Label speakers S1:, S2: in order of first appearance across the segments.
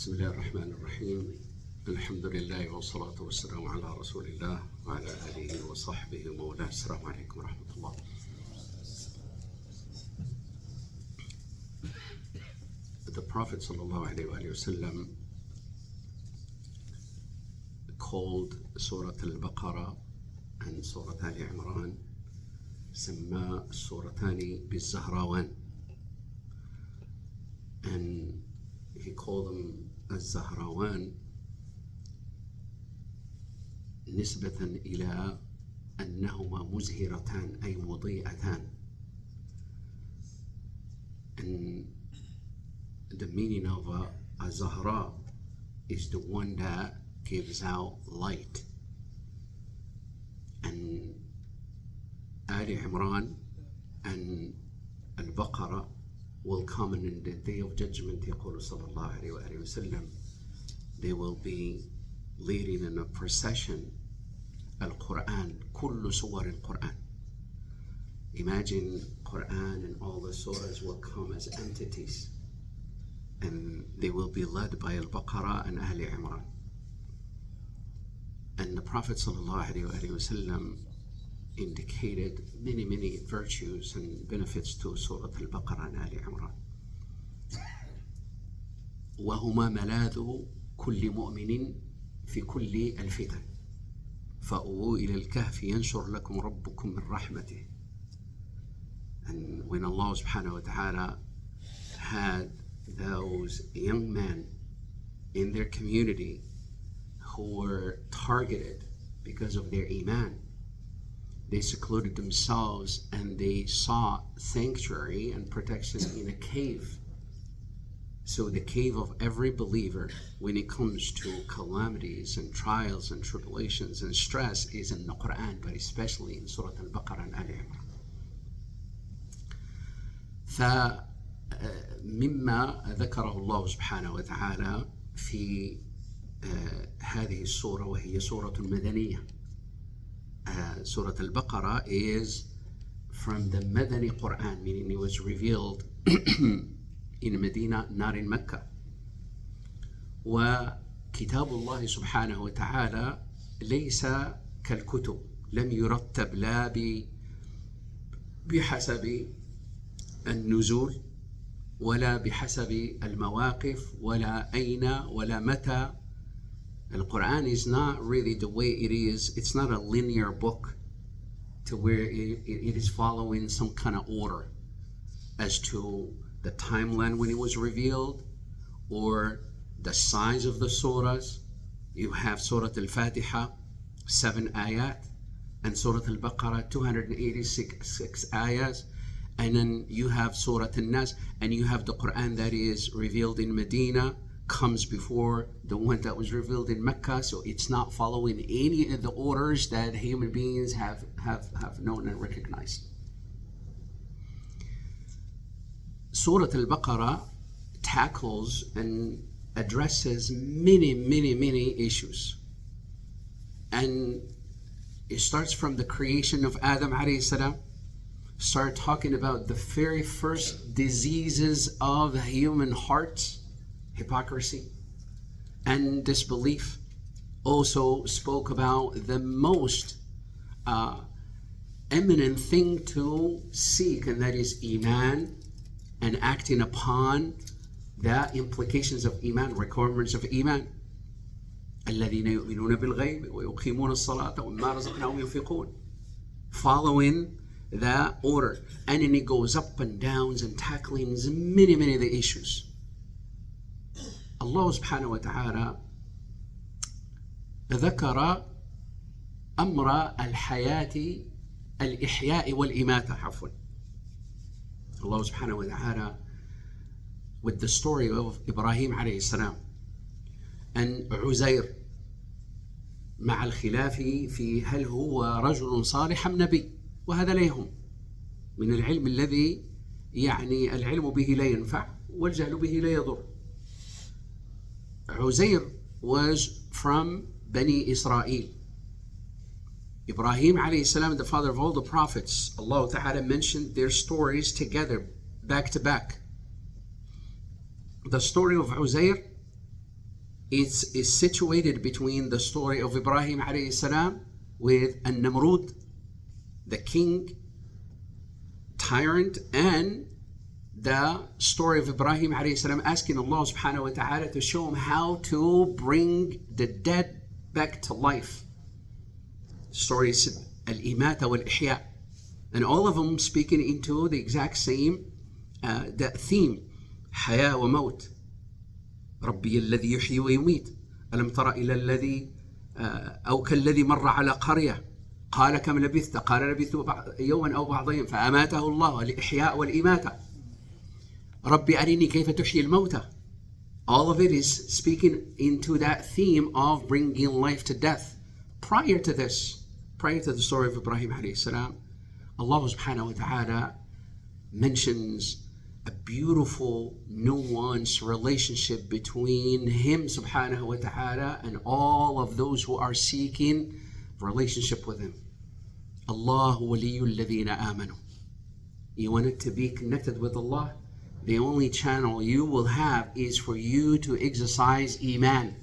S1: بسم الله الرحمن الرحيم. الحمد لله والصلاة والسلام على رسول الله وعلى آله وصحبه ومولاه. السلام عليكم ورحمة الله. The Prophet sallallahu alayhi wa sallam called Surah Al-Baqarah and Surah Ali Imran سمى السورتان بالزهراوان, and he called them الزهراوان نسبة إلى أنهما مزهرتان أي مضيئتان. And the meaning of a Zahra is the one that gives out light. And Ali Imran and Al-Baqarah will come in the day of judgment. يقول صلى الله عليه وآله وسلم, they will be leading in a procession Al-Quran, كل سور القرآن. Imagine Quran and all the surahs will come as entities, and they will be led by Al-Baqarah and Ali Imran. And the Prophet sallallahu alaihi wasallam indicated many virtues and benefits to Surah Al-Baqarah and Ali Imran. وهما ملاذ كل مؤمن في كل الفتن فأووا إلى الكهف ينشر لكم ربكم من رحمته. And when Allah subhanahu wa ta'ala had those young men in their community who were targeted because of their iman, they secluded themselves and they sought sanctuary and protection in a cave. So the cave of every believer when it comes to calamities and trials and tribulations and stress is in the Quran, but especially in Surah Al-Baqarah and Ali Imran. فمما ذكره الله سبحانه وتعالى في هذه السورة, وهي سورة مدنية. Surah Al-Baqarah is from the Madani Quran, meaning it was revealed in Medina, not in Mecca. وكتاب الله سبحانه وتعالى ليس كالكتب, لم يرتب لا بحسب النزول ولا بحسب المواقف ولا أين ولا متى. The Quran is not really the way it is. It's not a linear book to where it is following some kind of order as to the timeline when it was revealed or the size of the surahs. You have Surah Al-Fatiha, 7 ayat, and Surah Al-Baqarah, 286 ayahs. And then you have Surah Al-Nas, and you have the Quran that is revealed in Medina, comes before the one that was revealed in Mecca. So it's not following any of the orders that human beings have known and recognized. Surah Al-Baqarah tackles and addresses many issues. And it starts from the creation of Adam alayhi salam, start talking about the very first diseases of the human heart, hypocrisy and disbelief. Also spoke about the most eminent thing to seek, and that is Iman, and acting upon the implications of Iman, requirements of Iman. الذين يؤمنون بالغيب ويقيمون الصلاة ومما رزقناهم ينفقون. Following the order, and then it goes up and downs and tackling many of the issues. Allah subhanahu wa ta'ala ذكر أمر الحياة الإحياء والإماتة عفوا. Allah subhanahu wa ta'ala, with the story of Ibrahim alayhi salam and Uzair, مع الخلاف في هل هو رجل صالح أم نبي، وهذا لا يهم من العلم الذي يعني العلم به لا ينفع والجهل به لا يضر. Uzair was from Bani Israel. Ibrahim alayhi salam, the father of all the prophets, Allah Ta'ala mentioned their stories together, back to back. The story of Uzair is situated between the story of Ibrahim alayhi salam with An-Namrud, the king, tyrant, and the story of Ibrahim alayhi salam asking Allah subhanahu wa ta'ala to show him how to bring the dead back to life. Stories al-imata wal-ihya, and all of them speaking into the exact same that theme, حياة وموت. ربي الذي يحيي ويميت ألم تر إلى الذي أو كالذي مر على قرية قال كم لبثت قال لبثت يوما أو بعض يوم فأماته الله الإحياء والإماتة. ربي أرني كيف تحيي الموتى. All of it is speaking into that theme of bringing life to death. Prior to this, prior to the story of Ibrahim alayhi salam, Allah subhanahu wa ta'ala mentions a beautiful, nuanced relationship between Him subhanahu wa ta'ala and all of those who are seeking relationship with Him. Allahu waliyul ladhina amanu. You want it to be connected with Allah? The only channel you will have is for you to exercise Iman.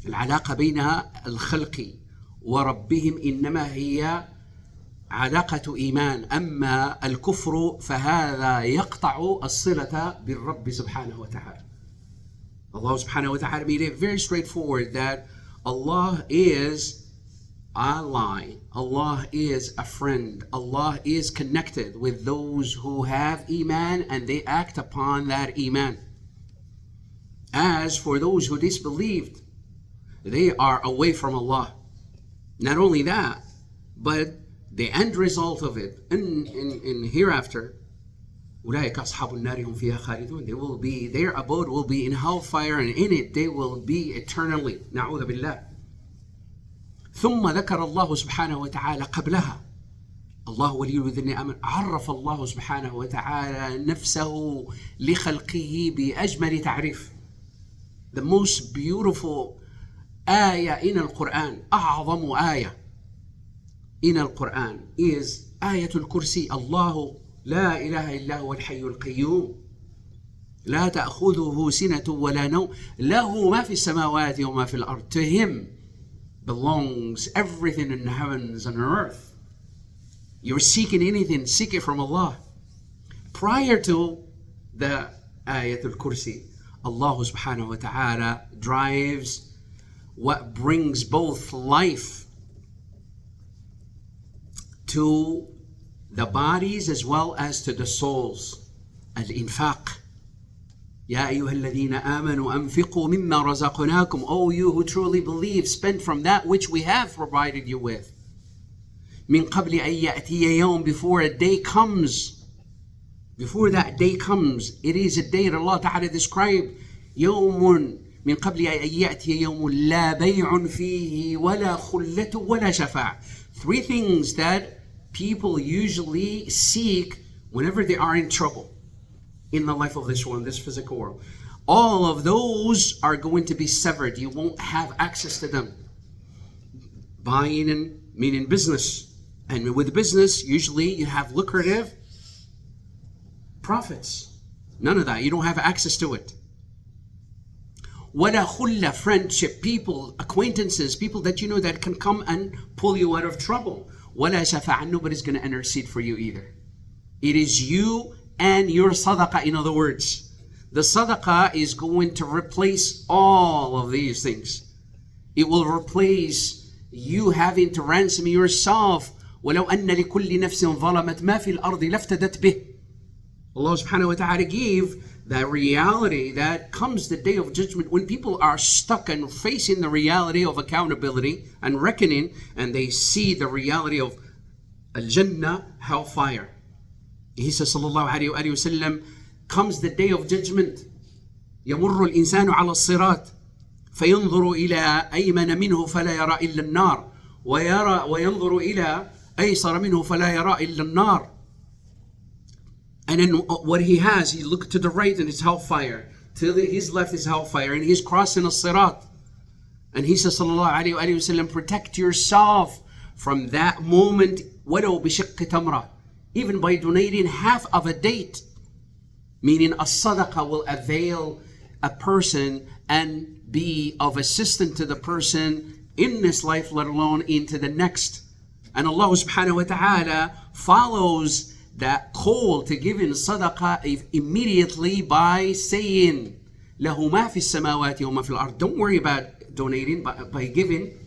S1: العلاقة بين الخلق وربهم إنما هي علاقة إيمان، أما الكفر فهذا يقطع الصلة بالرب سبحانه وتعالى. Allah subhanahu wa ta'ala made it very straightforward that Allah is ally, Allah is a friend, Allah is connected with those who have Iman and they act upon that Iman. As for those who disbelieved, they are away from Allah. Not only that, but the end result of it in hereafter, أولئك أصحاب النار هم فيها خالدون. They will be, their abode will be in hellfire, and in it they will be eternally. نعوذ بالله. ثم ذكر الله سبحانه وتعالى قبلها الله ولي الذين آمنوا. عرف الله سبحانه وتعالى نفسه لخلقه بأجمل تعريف. The most beautiful آية in القرآن، أعظم آية in القرآن is آية الكرسي. الله لا إله إلا هو الحي القيوم لا تأخذه سنة ولا نوم له ما في السماوات وما في الأرض. To Him belongs everything in the heavens and earth. You're seeking anything, seek it from Allah. Prior to the Ayatul Kursi, Allah subhanahu wa ta'ala drives what brings both life to the bodies as well as to the souls. Al-infaq. يا أيها الذين آمنوا أنفقوا مما رزقناكم. O you who truly believe, spend from that which we have provided you with. من قبل أن يأتي يوم, before a day comes. Before that day comes, it is a day that Allah Ta'ala described. يوم من قبل أن يأتي يوم لا بيع فيه ولا خلة ولا شفاعة. Three things that people usually seek whenever they are in trouble in the life of this world, this physical world. All of those are going to be severed. You won't have access to them. Buying and meaning business. And with business, usually you have lucrative profits. None of that. You don't have access to it. Wala khulla, friendship, people, acquaintances, people that you know that can come and pull you out of trouble. Wala shafa'a, nobody's going to intercede for you either. It is you and your sadaqah. In other words, the sadaqah is going to replace all of these things. It will replace you having to ransom yourself. وَلَوْ أَنَّ لِكُلِّ نَفْسٍ ظَلَمَتْ مَا فِي الْأَرْضِ لَافْتَدَتْ بِهِ. Allah subhanahu wa ta'ala gave that reality that comes the day of judgment when people are stuck and facing the reality of accountability and reckoning, and they see the reality of al-Jannah, hellfire. He says, sallallahu alayhi wa sallam, comes the day of judgment. يمر الإنسان على الصراط فينظر إلى أيمن منه فلا يرى إلا النار وينظر إلى أيسر منه فلا يرى إلا النار. And then what he has, he looked to the right and it's hellfire. To his left is hellfire, and he's crossing a sirat. And he says, sallallahu alayhi wa sallam, protect yourself from that moment. وَلَوْ بِشِقِّ تَمْرَةٍ, even by donating half of a date. Meaning a sadaqah will avail a person and be of assistance to the person in this life, let alone into the next. And Allah subhanahu wa ta'ala follows that call to give in sadaqah immediately by saying, لَهُ مَا فِي السَّمَاوَاتِ وَمَا فِي الْأَرْضِ. Don't worry about donating, by giving.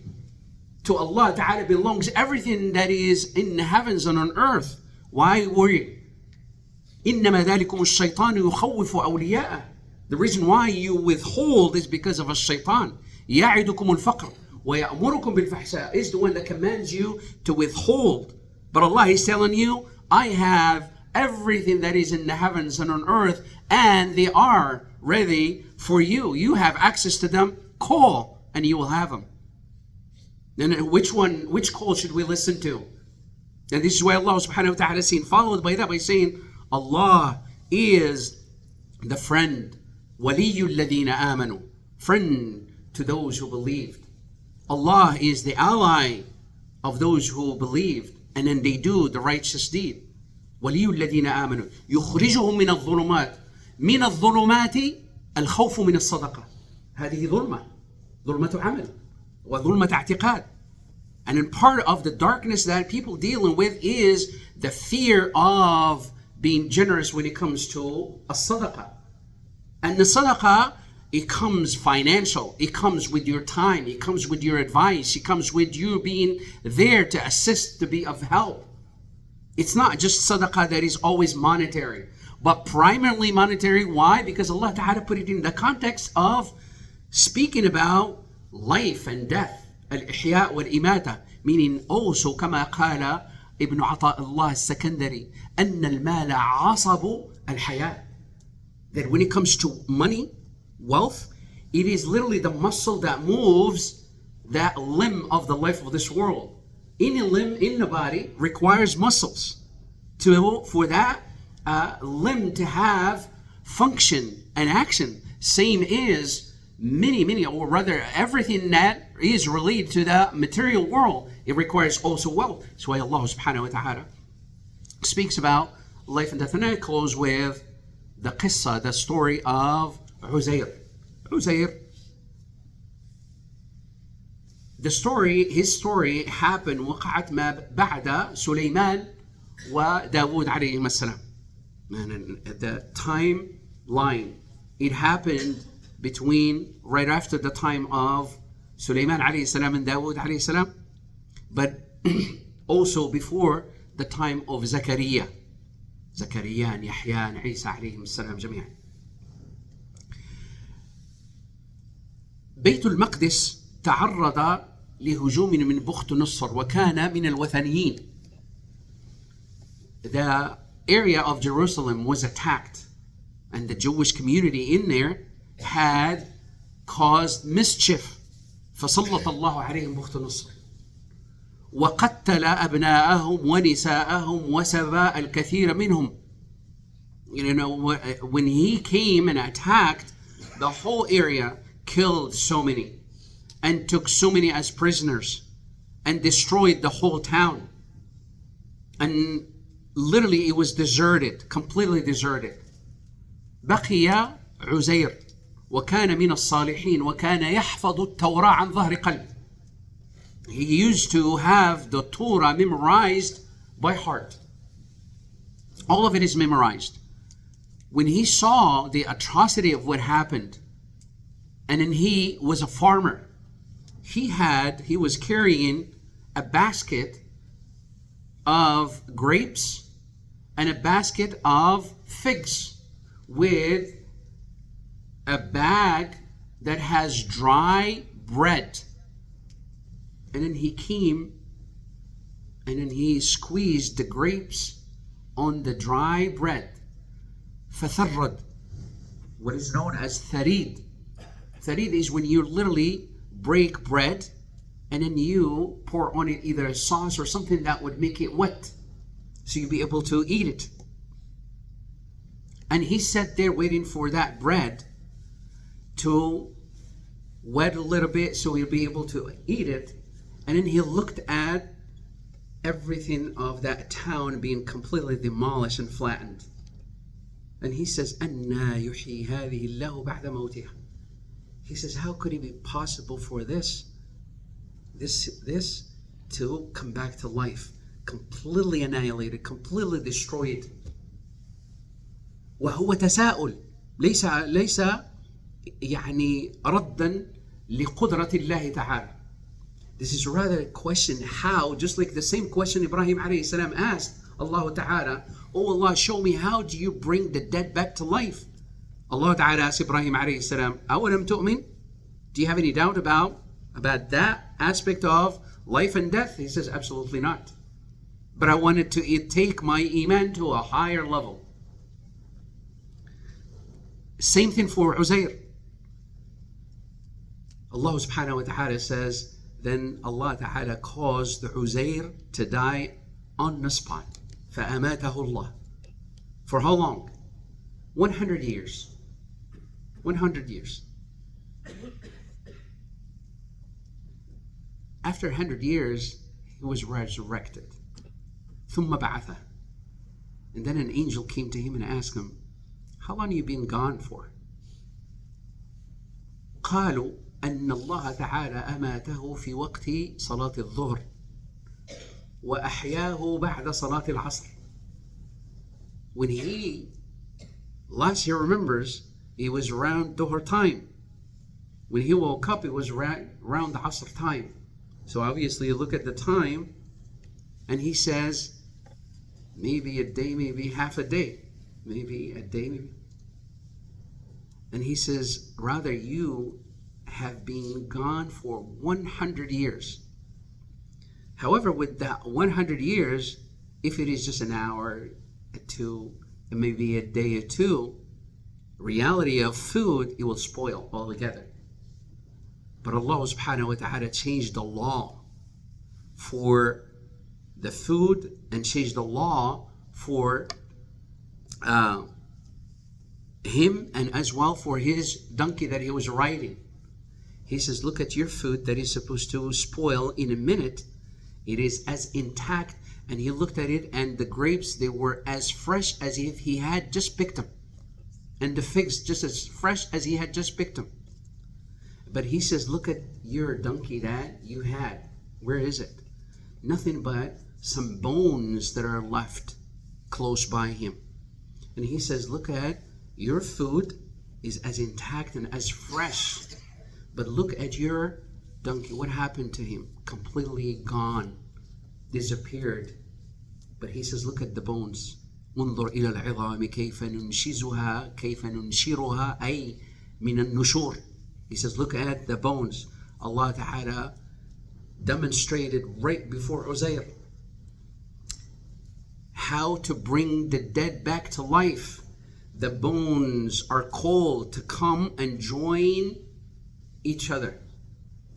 S1: To Allah Ta'ala belongs everything that is in the heavens and on earth. Why worry? إِنَّمَا ذَلِكُمُ الشَّيْطَانُ يُخَوِّفُ أَوْلِيَاءَهُ. The reason why you withhold is because of a shaitan. يَعِدُكُمُ الْفَقْرَ وَيَأْمُرُكُمْ بِالْفَحْشَاءِ is the one that commands you to withhold. But Allah is telling you, I have everything that is in the heavens and on earth, and they are ready for you. You have access to them. Call and you will have them. And which call should we listen to? And this is why Allah subhanahu wa ta'ala is saying, followed by that by saying, Allah is the friend, waliyul ladina amanu, friend to those who believed. Allah is the ally of those who believed, and then they do the righteous deed. waliyul ladina amanu, yukhrijuhum min al-dhulumat, min al-dhulumati al-khawfu min al-sadaqa. هذه ظلمة عمل وظلمة اعتقاد. And in part of the darkness that people dealing with is the fear of being generous when it comes to a sadaqah. And the sadaqah, it comes financial, it comes with your time, it comes with your advice, it comes with you being there to assist, to be of help. It's not just sadaqah that is always monetary, but primarily monetary. Why? Because Allah Ta'ala put it in the context of speaking about life and death, al-ihya wal-imata, meaning also كما قال ابن عطاء الله السكندري أن المال عصب الحياة. That when it comes to money, wealth, it is literally the muscle that moves that limb of the life of this world. Any limb in the body requires muscles for that limb to have function and action. Same is many, or rather everything that is related to the material world, it requires also wealth. That's why Allah subhanahu wa ta'ala speaks about life and death. And I close with the qissa, the story of Uzair. Uzair, his story happened وقعت ما بعد سليمان وداود عليهما السلام. And the timeline, it happened between right after the time of Sulaiman alayhi salam and Dawood alayhi salam, but also before the time of Zakaria and Yahya and Isa alayhim salam جميعا. بيت المقدس تعرض لهجوم من بخت نصر وكان من الوثنيين. The area of Jerusalem was attacked, and the Jewish community in there had caused mischief. فسلط الله عليهم بخت نصر وقتل أبناءهم ونساءهم وسبى الكثير منهم. You know, when he came and attacked, the whole area killed so many and took so many as prisoners and destroyed the whole town. And literally it was deserted, completely deserted. بقي عزير وكان من الصالحين وكان يحفظ التوراة عن ظهر قلب. He used to have the Torah memorized by heart. All of it is memorized. When he saw the atrocity of what happened, and then he was a farmer, he was carrying a basket of grapes and a basket of figs with a bag that has dry bread. And then he came and then he squeezed the grapes on the dry bread. فثرد, what is known as tharid. Tharid is when you literally break bread and then you pour on it either a sauce or something that would make it wet so you'd be able to eat it. And he sat there waiting for that bread to wet a little bit so he'll be able to eat it. And then he looked at everything of that town being completely demolished and flattened. And he says, أَنَّا يُحْيِي هَذِهِ اللَّهُ بَعْدَ مَوْتِهَا. He says, how could it be possible for this to come back to life, completely annihilated, completely destroyed? وهو تساؤل ليس يعني ردا لقدرة الله تعالى. This is rather a question how, just like the same question Ibrahim alayhi salam asked Allah Ta'ala, oh Allah, show me how do you bring the dead back to life? Allah Ta'ala asked Ibrahim alayhi salam, أَوَلَمْ تُؤْمِن? Do you have any doubt about that aspect of life and death? He says, absolutely not. But I wanted to take my iman to a higher level. Same thing for Uzair. Allah subhanahu wa ta'ala says, then Allah ta'ala caused the Uzair to die on the spot. فَأَمَاتَهُ اللَّهُ. For how long? 100 years. 100 years. After 100 years, he was resurrected. ثُمَّ بَعَثَهُ. And then an angel came to him and asked him, how long have you been gone for? قالوا أن الله تعالى أماته في وقت صلاة الظهر وأحياه بعد صلاة العصر. When he last year remembers, it was around Dhuhr time. When he woke up, it was around the Asr time. So obviously you look at the time and he says, maybe a day, maybe half a day, maybe a day, maybe. And he says, rather you have been gone for 100 years. However, with that 100 years, if it is just an hour, two, and maybe a day or two, reality of food, it will spoil altogether. But Allah subhanahu wa ta'ala changed the law for the food and changed the law for him and as well for his donkey that he was riding. He says, look at your food that is supposed to spoil in a minute. It is as intact. And he looked at it and the grapes, they were as fresh as if he had just picked them. And the figs just as fresh as he had just picked them. But he says, look at your donkey that you had. Where is it? Nothing but some bones that are left close by him. And he says, look at your food is as intact and as fresh. But look at your donkey. What happened to him? Completely gone. Disappeared. But he says, look at the bones. انظر إلى العظام كيف ننشزها كيف ننشرها أي من النشور. He says, look at the bones. Allah Ta'ala demonstrated right before Uzair how to bring the dead back to life. The bones are called to come and join each other.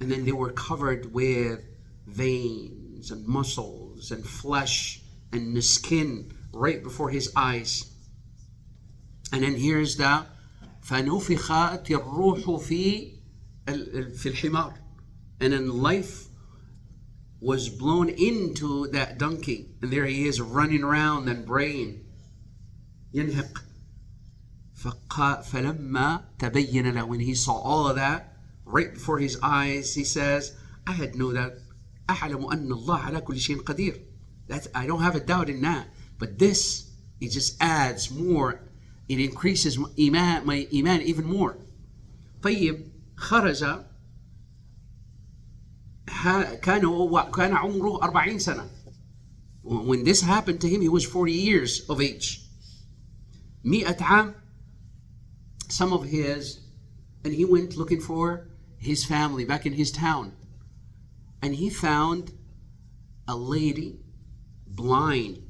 S1: And then they were covered with veins and muscles and flesh and the skin right before his eyes. And then here's the فَنُفِخَتِ الرُّوحُ فِي الْحِمَارِ. And then life was blown into that donkey. And there he is running around and braying. ينهق. فَلَمَّا تَبَيَّنَ لَهُ. When he saw all of that, right before his eyes, he says, I had known that. أَعْلَمُ أَنَّ اللَّهَ عَلَى كُلِّ شَيْءٍ قَدِيرٌ. I don't have a doubt in that. But this, it just adds more. It increases my iman even more. طيب خرج كان عمره 40 سنة. When this happened to him, he was 40 years of age. 100 عام. Some of his, and he went looking for his family back in his town. And he found a lady blind.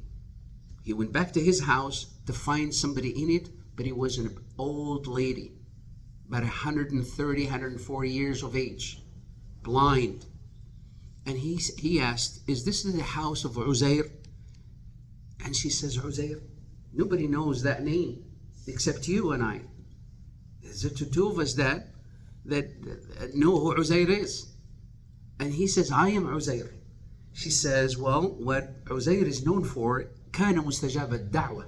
S1: He went back to his house to find somebody in it, but it was an old lady, about 130, 140 years of age, blind. And he asked, is this the house of Uzair? And she says, Uzair? Nobody knows that name except you and I. There's the two of us that know who Uzair is. And he says, I am Uzair. She says, well, what Uzair is known for, كان مستجاب الدعوة.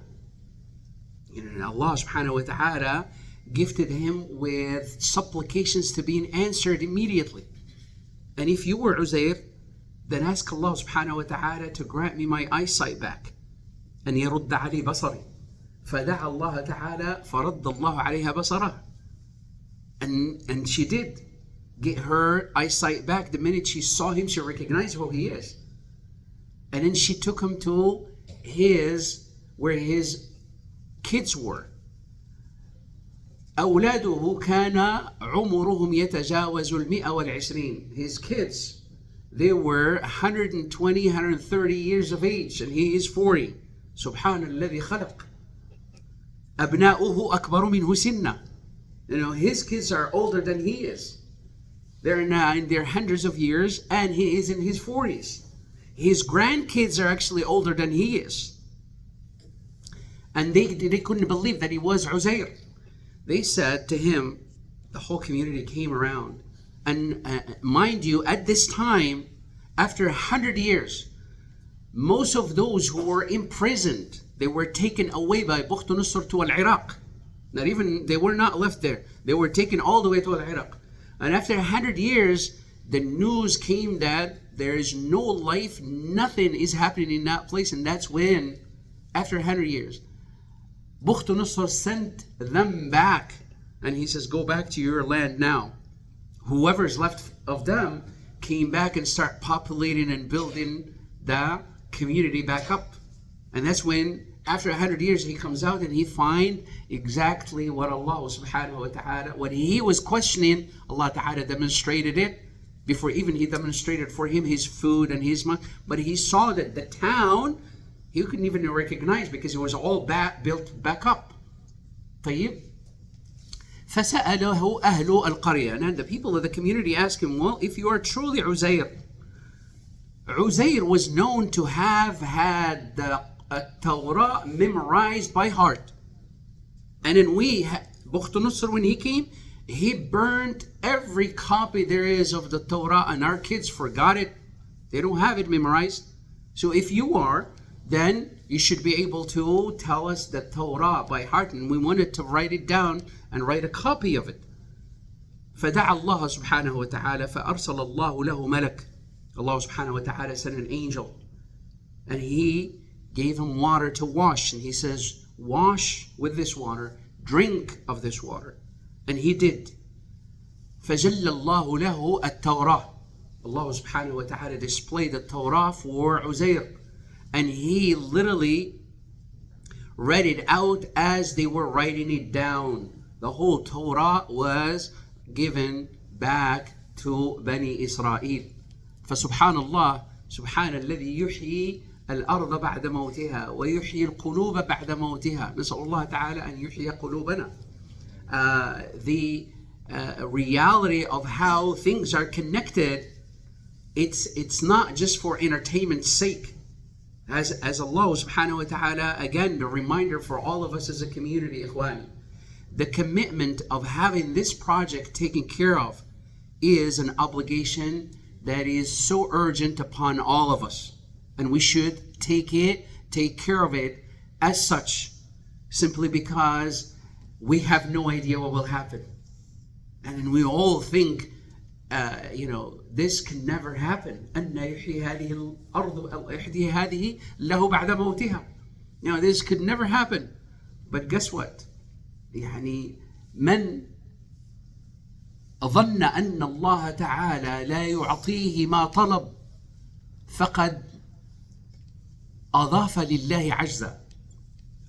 S1: Allah subhanahu wa ta'ala gifted him with supplications to be answered immediately. And if you were Uzair, then ask Allah subhanahu wa ta'ala to grant me my eyesight back. أن يرد علي بصري. فدعا الله تعالى فرد الله عليها بصرها. And she did get her eyesight back. The minute she saw him, she recognized who he is. And then she took him to where his kids were. أولاده كان عمرهم يتجاوز 120. His kids, they were 120, 130 years of age, and he is 40. سبحان الذي خلق. أبناؤه أكبر منه سنا. His kids are older than he is. They're now in their hundreds of years, and he is in his 40s. His grandkids are actually older than he is. And they couldn't believe that he was Uzair. They said to him, the whole community came around. And mind you, at this time, after 100 years, most of those who were imprisoned, they were taken away by Bukht Nusr to Iraq. Not even, they were not left there. They were taken all the way to Iraq. And after 100 years, the news came that there is no life, nothing is happening in that place. And that's when, after 100 years, Bukht Nusr sent them back. And he says, go back to your land now. Whoever's left of them came back and start populating and building the community back up. And that's when, after 100 years, he comes out and he find exactly what Allah subhanahu wa ta'ala, what he was questioning, Allah ta'ala demonstrated it. Before even he demonstrated for him his food and his money. But he saw that the town, he couldn't even recognize because it was all built back up. طيب. فسأله أهل القرية. And the people of the community asked him, well, if you are truly Uzair, Uzair was known to have had the Torah memorized by heart. And then Bukht Nusr, when he came, he burned every copy there is of the Torah, and our kids forgot it. They don't have it memorized. So if you are, then you should be able to tell us the Torah by heart, and we wanted to write it down and write a copy of it. فدعا الله سبحانه وتعالى فأرسل الله له ملك. Allah subhanahu wa ta'ala sent an angel, and he gave him water to wash, and he says, wash with this water, drink of this water. And he did. فجل الله له التوراة. Allah subhanahu wa ta'ala displayed the Torah for Uzair, and he literally read it out as they were writing it down. The whole Torah was given back to Bani Israel. فسبحان الله سبحان الذي يحيي الأرض بعد موتها ويحيي القلوب بعد موتها. نسأل الله تعالى أن يحيي قلوبنا. The reality of how things are connected, it's not just for entertainment's sake. As Allah subhanahu wa ta'ala, again, the reminder for all of us as a community, ikhwan, the commitment of having this project taken care of is an obligation that is so urgent upon all of us. And we should take care of it as such, simply because we have no idea what will happen. And then we all think, this can never happen. أن يحيي هذه الأرض أو يحيي هذه له بعد موتها. This could never happen. But guess what? من ظن أن الله تعالى لا يعطيه ما طلب فقد أضاف لله عجزا.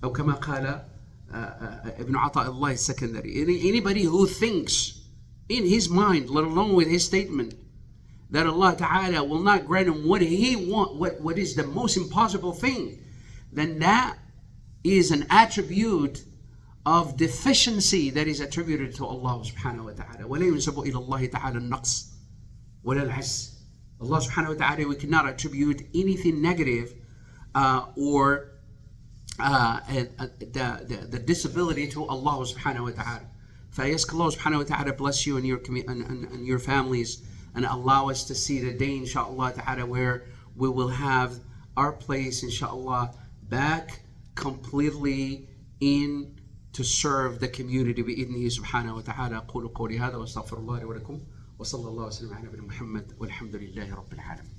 S1: أو كما قال ابن عطاء الله السكندري. Anybody who thinks in his mind, let alone with his statement, that Allah Ta'ala will not grant him what he wants, what is the most impossible thing, then that is an attribute of deficiency that is attributed to Allah subhanahu wa ta'ala. وَلَا يُنْسَبُ إِلَى اللَّهِ تَعَالَى النَّقْصِ وَلَا الْعَجْزِ. Allah subhanahu wa ta'ala, we cannot attribute anything negative or the disability to Allah subhanahu wa ta'ala. فَيَسْكَ Allah subhanahu wa ta'ala bless you and your families, and allow us to see the day, inshaAllah ta'ala, where we will have our place, inshaAllah, back completely in to serve the community بإذنه سبحانه وتعالى. أقول قولي هذا وأستغفر الله لي ولكم وصلى الله وسلم على نبينا محمد والحمد لله رب العالمين.